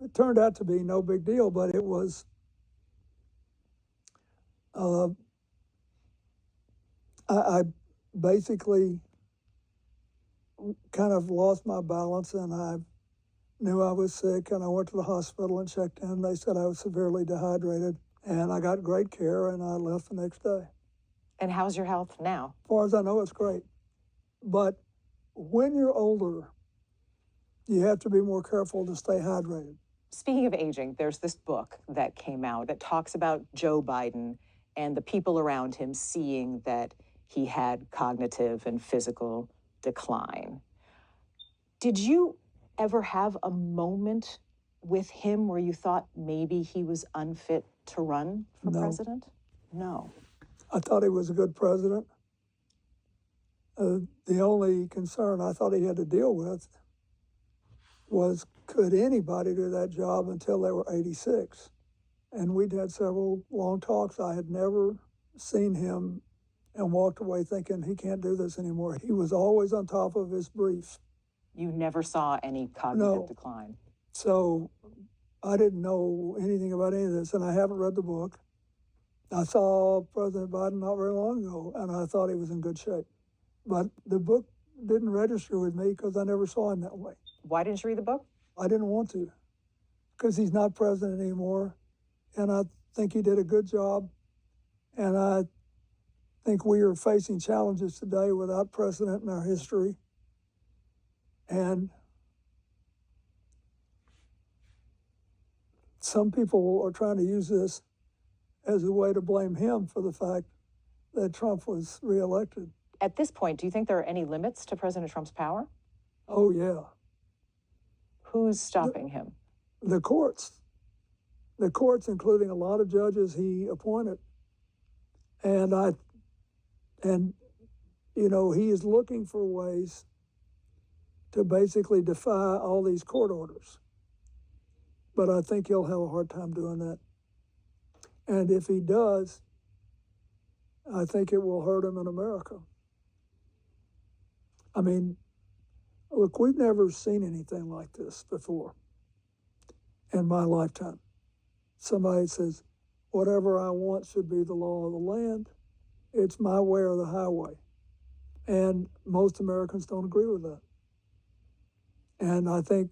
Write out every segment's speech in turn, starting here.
it turned out to be no big deal, but it was, uh, I basically kind of lost my balance, and I knew I was sick, and I went to the hospital and checked in. They said I was severely dehydrated, and I got great care, and I left the next day. And how's your health now? As far as I know, it's great. But when you're older, you have to be more careful to stay hydrated. Speaking of aging, there's this book that came out that talks about Joe Biden and the people around him seeing that he had cognitive and physical decline. Did you ever have a moment with him where you thought maybe he was unfit to run for No. president? No. I thought he was a good president. The only concern I thought he had to deal with was, could anybody do that job until they were 86? And we'd had several long talks. I had never seen him and walked away thinking he can't do this anymore. He was always on top of his brief. You never saw any cognitive decline? So I didn't know anything about any of this, and I haven't read the book. I saw President Biden not very long ago, and I thought he was in good shape. But the book didn't register with me because I never saw him that way. Why didn't you read the book? I didn't want to, because he's not president anymore, and I think he did a good job, and I think we are facing challenges today without precedent in our history, and some people are trying to use this as a way to blame him for the fact that Trump was reelected. At this point, do you think there are any limits to President Trump's power? Oh, yeah. Who's stopping him? The courts. The courts, including a lot of judges he appointed. And he is looking for ways to basically defy all these court orders. But I think he'll have a hard time doing that. And if he does, I think it will hurt him in America. I mean, look, we've never seen anything like this before in my lifetime. Somebody says, whatever I want should be the law of the land. It's my way or the highway. And most Americans don't agree with that. And I think,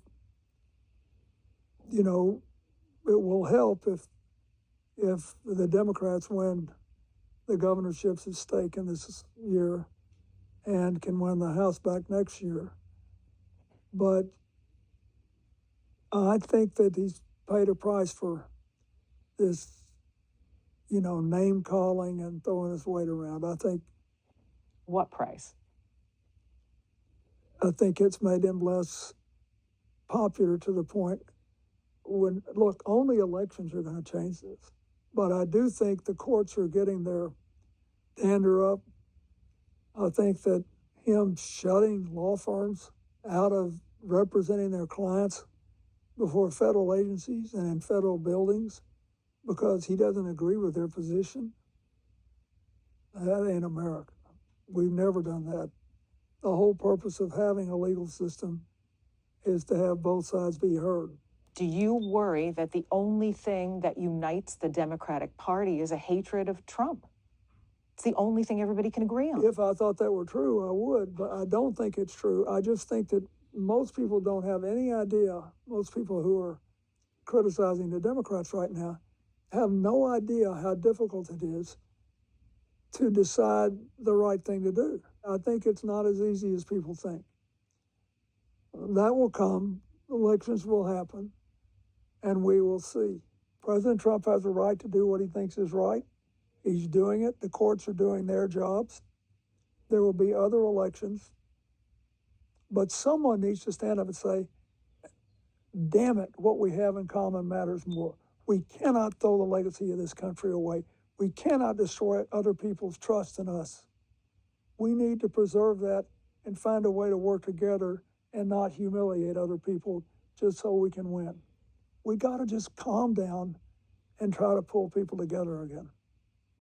it will help if the Democrats win the governorships at stake in this year and can win the House back next year. But I think that he's paid a price for this, name calling and throwing his weight around. I think. What price? I think it's made him less popular to the point when, look, only elections are going to change this. But I do think the courts are getting their dander up. I think that him shutting law firms out of representing their clients before federal agencies and in federal buildings because he doesn't agree with their position, that ain't America. We've never done that. The whole purpose of having a legal system is to have both sides be heard. Do you worry that the only thing that unites the Democratic Party is a hatred of Trump? It's the only thing everybody can agree on. If I thought that were true, I would, but I don't think it's true. I just think that most people don't have any idea, most people who are criticizing the Democrats right now have no idea how difficult it is to decide the right thing to do. I think it's not as easy as people think. That will come, elections will happen, and we will see. President Trump has a right to do what he thinks is right. He's doing it. The courts are doing their jobs. There will be other elections. But someone needs to stand up and say, damn it, what we have in common matters more. We cannot throw the legacy of this country away. We cannot destroy other people's trust in us. We need to preserve that and find a way to work together and not humiliate other people just so we can win. We got to just calm down and try to pull people together again.